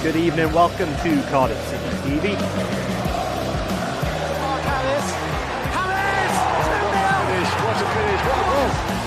Good evening, welcome to Cardiff City TV. What a finish, what a goal!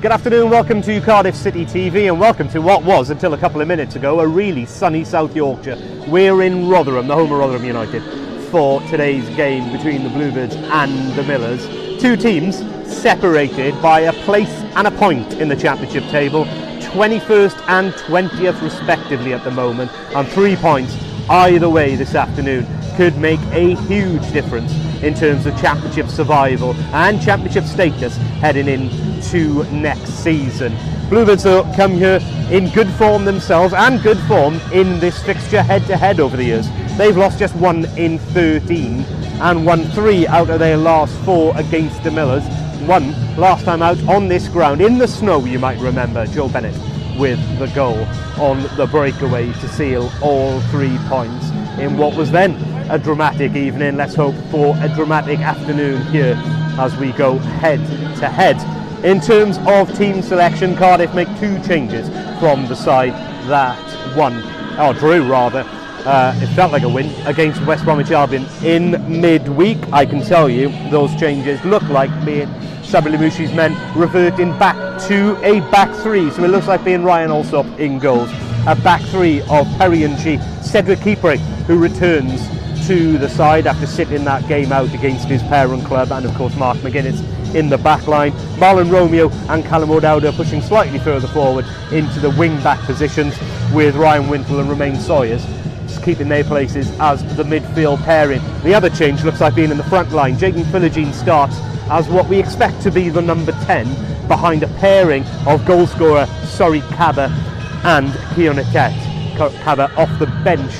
Good afternoon, welcome to Cardiff City TV and welcome to what was, until a couple of minutes ago, a really sunny South Yorkshire. We're in Rotherham, the home of Rotherham United, for today's game between the Bluebirds and the Millers. Two teams separated by a place and a point in the championship table, 21st and 20th respectively at the moment, and 3 points either way this afternoon could make a huge difference in terms of championship survival and championship status heading into next season. Bluebirds come here in good form themselves and good form in this fixture head-to-head over the years. They've lost just 1 in 13 and won 3 out of their last 4 against the Millers. One last time out on this ground in the snow, you might remember, Joe Bennett with the goal on the breakaway to seal all 3 points in what was then a dramatic evening. Let's hope for a dramatic afternoon here as we go head to head. In terms of team selection, Cardiff make 2 changes from the side that drew rather. It felt like a win against West Bromwich Albion in midweek. I can tell you those changes look like being Sabri Lamouchi's men reverting back to a back 3. So it looks like being Ryan Alsop in goals. A back 3 of Perry and G, Cedric Kipre, who returns to the side after sitting that game out against his parent club, and of course Mark McGuinness in the back line. Marlon Romeo and Callum O'Dowda pushing slightly further forward into the wing back positions, with Ryan Wintle and Romain Sawyers keeping their places as the midfield pairing. The other change looks like being in the front line. Jayden Philogene starts as what we expect to be the number 10 behind a pairing of goalscorer Sori Kaba and Keonatet. Kaba off the bench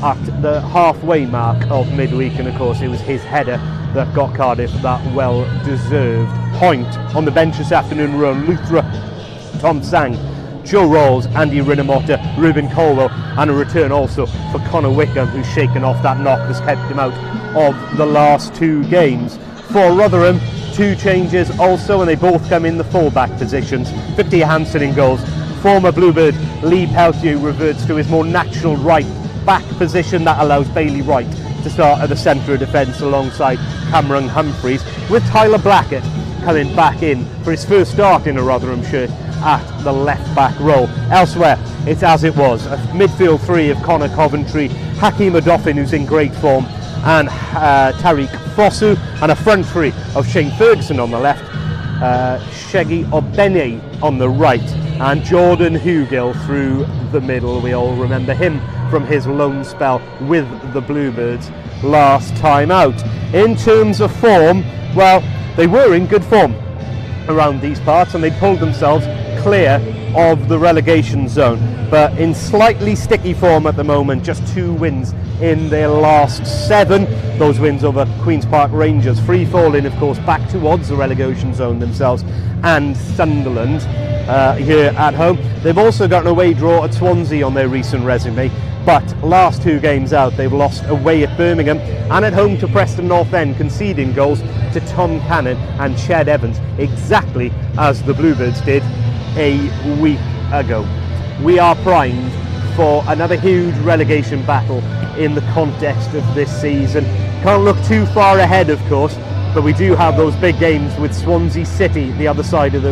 at the halfway mark of midweek, and of course it was his header that got Cardiff that well-deserved point. On the bench this afternoon, Rowan Luthra, Tom Sang, Joe Rawls, Andy Rinomota, Ruben Colwell, and a return also for Connor Wickham, who's shaken off that knock that's kept him out of the last 2 games. For Rotherham, 2 changes also, and they both come in the full-back positions. Victor Johansson in goals. Former Bluebird Lee Peltier reverts to his more natural right back position that allows Bailey Wright to start at the centre of defence alongside Cameron Humphreys, with Tyler Blackett coming back in for his first start in a Rotherham shirt at the left back role. Elsewhere, it's as it was, a midfield 3 of Connor Coventry, Hakeem Odoffin, who's in great form, and Tariq Fosu, and a front 3 of Shane Ferguson on the left, Shegi Obene on the right, and Jordan Hugill through the middle. We all remember him from his loan spell with the Bluebirds last time out. In terms of form, well, they were in good form around these parts and they pulled themselves clear of the relegation zone, but in slightly sticky form at the moment. Just 2 wins in their last 7. Those wins over Queen's Park Rangers, free falling of course back towards the relegation zone themselves, and Sunderland here at home. They've also got an away draw at Swansea on their recent resume, but last 2 games out they've lost away at Birmingham and at home to Preston North End, conceding goals to Tom Cannon and Ched Evans, exactly as the Bluebirds did a week ago. We are primed for another huge relegation battle in the context of this season. Can't look too far ahead of course, but we do have those big games with Swansea City the other side of the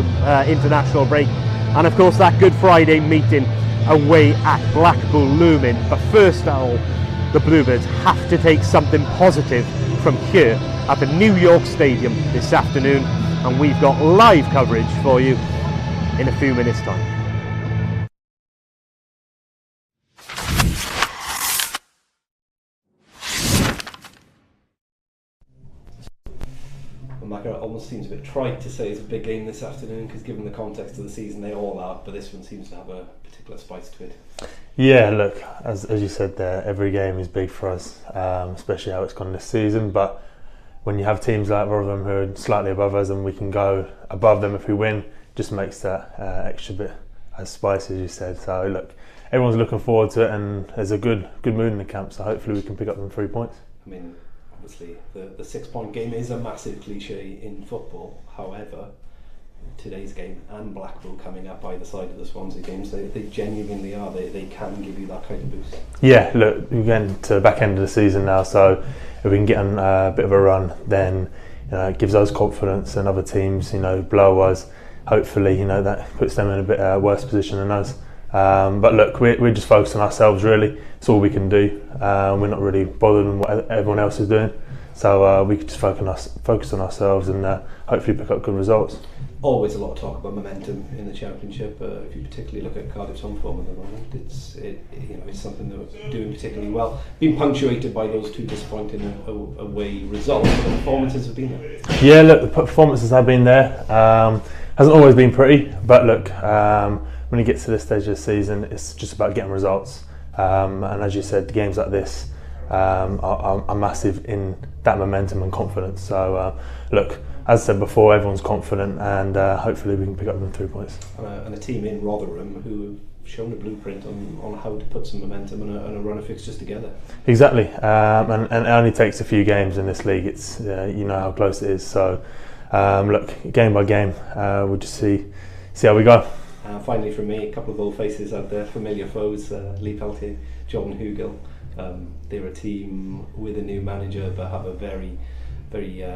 international break, and of course that Good Friday meeting away at Blackpool looming. But first of all, the Bluebirds have to take something positive from here at the New York Stadium this afternoon, and we've got live coverage for you in a few minutes time. It almost seems a bit trite to say it's a big game this afternoon, because given the context of the season they all are, but this one seems to have a particular spice to it. Yeah, look, as you said there, every game is big for us, especially how it's gone this season, but when you have teams like Rotherham who are slightly above us and we can go above them if we win, just makes that extra bit as spicy as you said. So look, everyone's looking forward to it, and there's a good mood in the camp. So hopefully we can pick up them 3 points. I mean, obviously the 6 point game is a massive cliche in football. However, today's game and Blackpool coming up either side of the Swansea games, they genuinely are. They can give you that kind of boost. Yeah, look, we're getting to the back end of the season now, so if we can get on a bit of a run, then it gives us confidence, and other teams, below us, hopefully, that puts them in a bit worse position than us. But look, we're just focused on ourselves really. It's all we can do. We're not really bothered on what everyone else is doing, so we can just focus on ourselves and hopefully pick up good results. Always a lot of talk about momentum in the Championship. If you particularly look at Cardiff's home form at the moment, it's something that we're doing particularly well. Been punctuated by those 2 disappointing away results, but the performances have been there. Yeah, look, the performances have been there. Hasn't always been pretty, but look, when it gets to this stage of the season, it's just about getting results. And as you said, games like this are massive in that momentum and confidence. So look, as I said before, everyone's confident, and hopefully we can pick up them 3 points. And a team in Rotherham who have shown a blueprint on how to put some momentum and a run of fixtures together. Exactly, and it only takes a few games in this league. It's you know how close it is. So look, game by game, we'll just see how we go. Finally, from me, a couple of old faces out there, familiar foes: Lee Peltier, Jordan Hugill. They're a team with a new manager, but have a very, very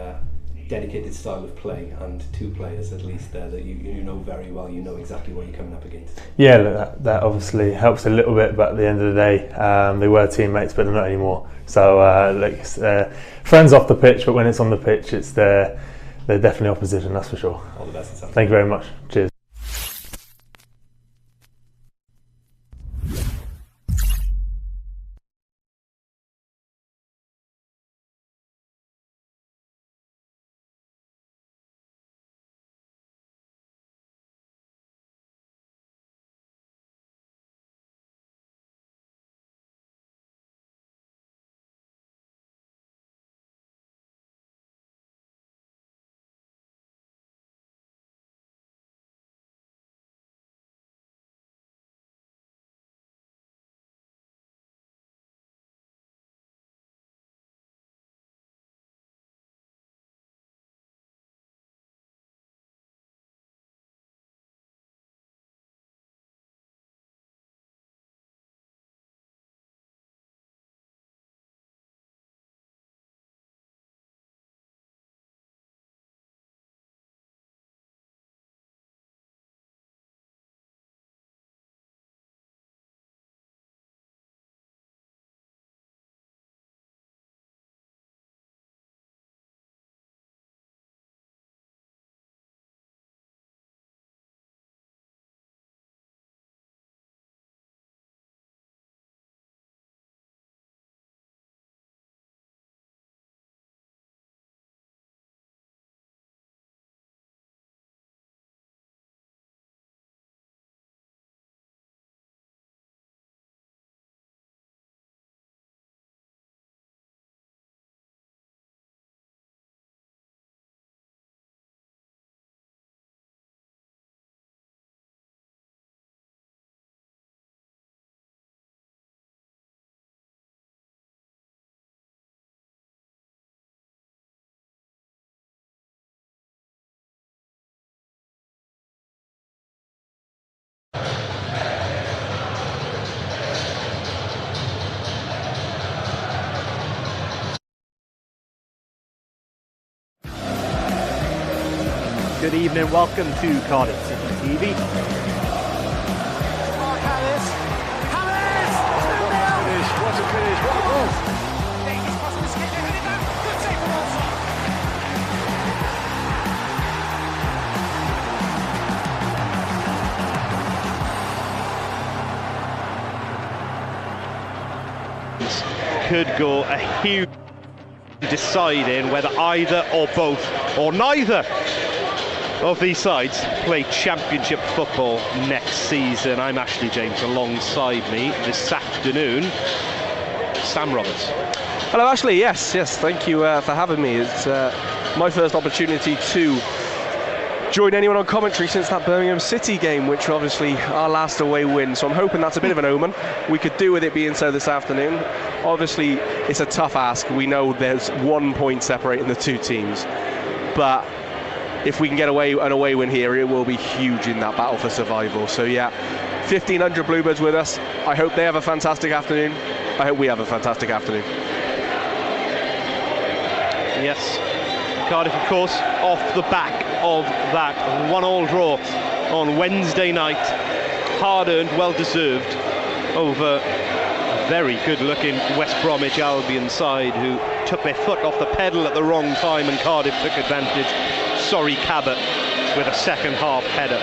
dedicated style of play, and 2 players at least there that you know very well. You know exactly what you're coming up against. Yeah, look, that obviously helps a little bit, but at the end of the day, they were teammates, but they're not anymore. So look, it's, friends off the pitch, but when it's on the pitch, they're definitely opposition, that's for sure. All the best. Thank you very much. Cheers. Good evening, welcome to Cardiff City TV. What a finish, what a goal! Could go a huge deciding whether either or both or neither of these sides play Championship football next season. I'm Ashley James. Alongside me this afternoon, Sam Roberts. Hello Ashley, yes, thank you for having me. It's my first opportunity to join anyone on commentary since that Birmingham City game, which was obviously our last away win. So I'm hoping that's a bit of an omen. We could do with it being so this afternoon. Obviously, it's a tough ask. We know there's 1 point separating the two teams. But if we can get an away win here, it will be huge in that battle for survival. So yeah, 1,500 Bluebirds with us. I hope they have a fantastic afternoon. I hope we have a fantastic afternoon. Yes, Cardiff, of course, off the back of that 1-1 draw on Wednesday night. Hard-earned, well-deserved over a very good-looking West Bromwich Albion side who took their foot off the pedal at the wrong time, and Cardiff took advantage. Sorry Cabot with a second-half header,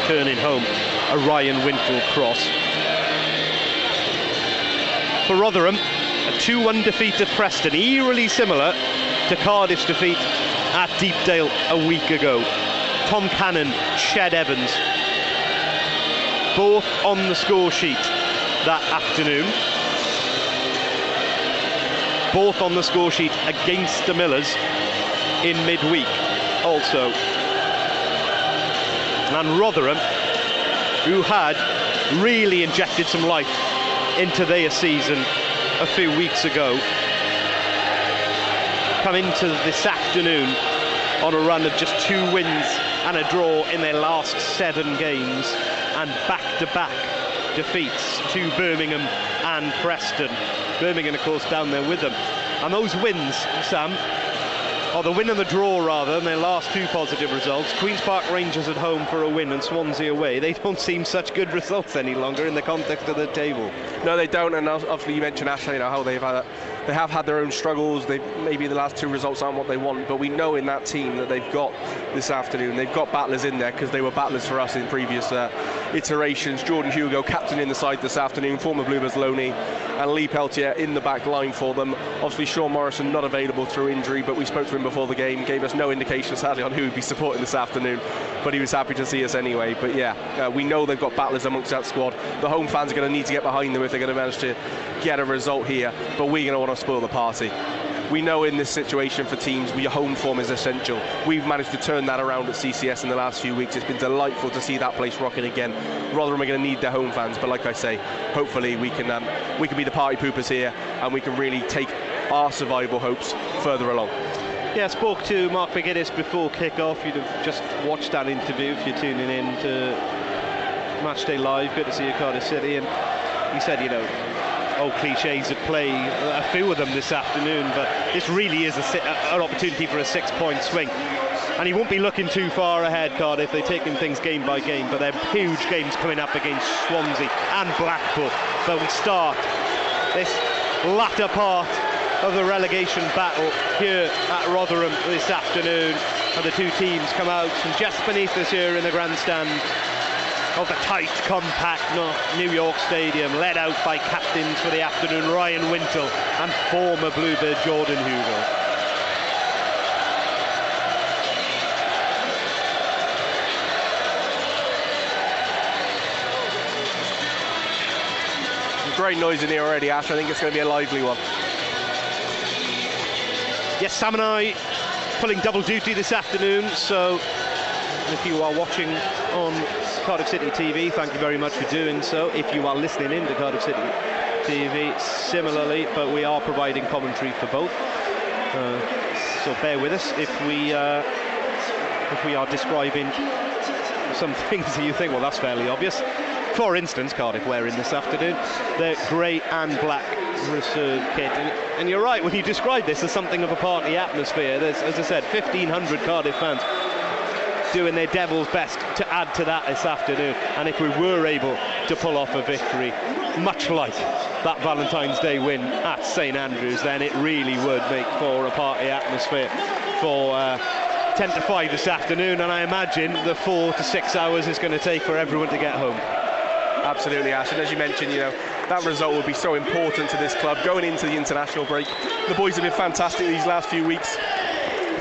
turning home a Ryan Wintle cross. For Rotherham, a 2-1 defeat at Preston, eerily similar to Cardiff's defeat at Deepdale a week ago. Tom Cannon, Shed Evans, both on the score sheet that afternoon. Both on the score sheet against the Millers in midweek also. And Rotherham, who had really injected some life into their season a few weeks ago, come into this afternoon on a run of just 2 wins and a draw in their last 7 games, and back-to-back defeats to Birmingham and Preston. Birmingham, of course, down there with them. And those wins, Sam, or the win and the draw rather, and their last 2 positive results, Queen's Park Rangers at home for a win and Swansea away, they don't seem such good results any longer in the context of the table. No, they don't, and obviously you mentioned, Ashley, you know, how they have had their own struggles. Maybe the last 2 results aren't what they want, but we know in that team that they've got this afternoon, they've got battlers in there, because they were battlers for us in previous iterations. Jordan Hugo captain in the side this afternoon, former Bluebirds Loney, and Lee Peltier in the back line for them. Obviously Sean Morrison not available through injury, but we spoke to him before the game, gave us no indication sadly on who he'd be supporting this afternoon, but he was happy to see us anyway. But yeah, we know they've got battlers amongst that squad. The home fans are going to need to get behind them if they're going to manage to get a result here, but we're going to want to spoil the party. We know in this situation for teams, your home form is essential. We've managed to turn that around at CCS in the last few weeks. It's been delightful to see that place rocking again. Rotherham are going to need their home fans, but like I say, hopefully we can be the party poopers here, and we can really take our survival hopes further along. Yeah, I spoke to Mark McGuinness before kick-off. You'd have just watched that interview if you're tuning in to Matchday Live. Good to see you, Cardiff City. And he said, you know, old cliches at play, a few of them this afternoon, but this really is an opportunity for a 6-point swing. And he won't be looking too far ahead, Cardiff. They're taking things game by game, but they're huge games coming up against Swansea and Blackpool. But we start this latter part of the relegation battle here at Rotherham this afternoon, and the 2 teams come out from just beneath us here in the grandstand of the tight, compact New York Stadium, led out by captains for the afternoon Ryan Wintle and former Bluebird Jordan Hugo. Great noise in here already, Ash. I think it's going to be a lively one. Yes, Sam and I pulling double duty this afternoon, so if you are watching on Cardiff City TV, thank you very much for doing so. If you are listening in to Cardiff City TV, similarly, but we are providing commentary for both. So bear with us if we are describing some things that you think, well, that's fairly obvious. For instance, Cardiff wearing this afternoon the grey and black reserve kit, and you're right when you describe this as something of a party atmosphere. There's, as I said, 1,500 Cardiff fans doing their devil's best to add to that this afternoon, and if we were able to pull off a victory much like that Valentine's Day win at St Andrews, then it really would make for a party atmosphere for 10 to 5 this afternoon, and I imagine the 4 to 6 hours is going to take for everyone to get home. Absolutely, Ash, and as you mentioned, you know, that result will be so important to this club going into the international break. The boys have been fantastic these last few weeks,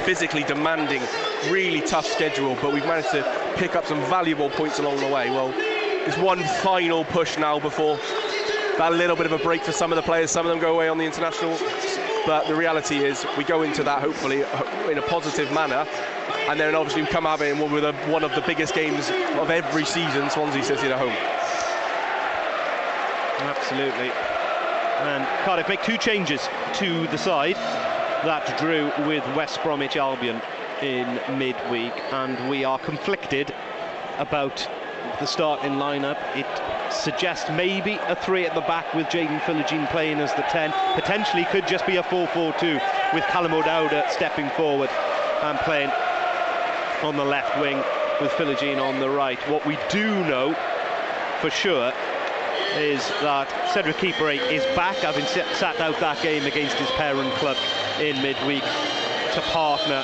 physically demanding, really tough schedule, but we've managed to pick up some valuable points along the way. Well, it's one final push now before that little bit of a break for some of the players. Some of them go away on the international But the reality is we go into that hopefully in a positive manner, and then obviously we come out of it with one of the biggest games of every season, Swansea City at home. Absolutely. And Cardiff make 2 changes to the side that drew with West Bromwich Albion in midweek, and we are conflicted about the starting lineup. It suggests maybe a 3 at the back with Jayden Philogene playing as the 10. Potentially could just be a 4-4-2 with Callum O'Dowda stepping forward and playing on the left wing with Philogene on the right. What we do know for sure is that Cedric Keeper is back, having sat out that game against his parent club in midweek to partner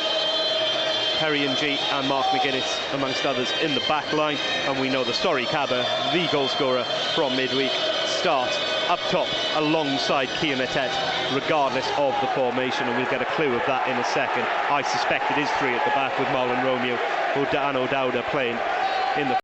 Perry and G and Mark McGuinness amongst others in the back line. And we know the Story Cabba, the goal scorer from midweek, starts up top alongside Kian Etet regardless of the formation, and we'll get a clue of that in a second. I suspect it is 3 at the back with Marlon Romeo and O'Dowda playing in the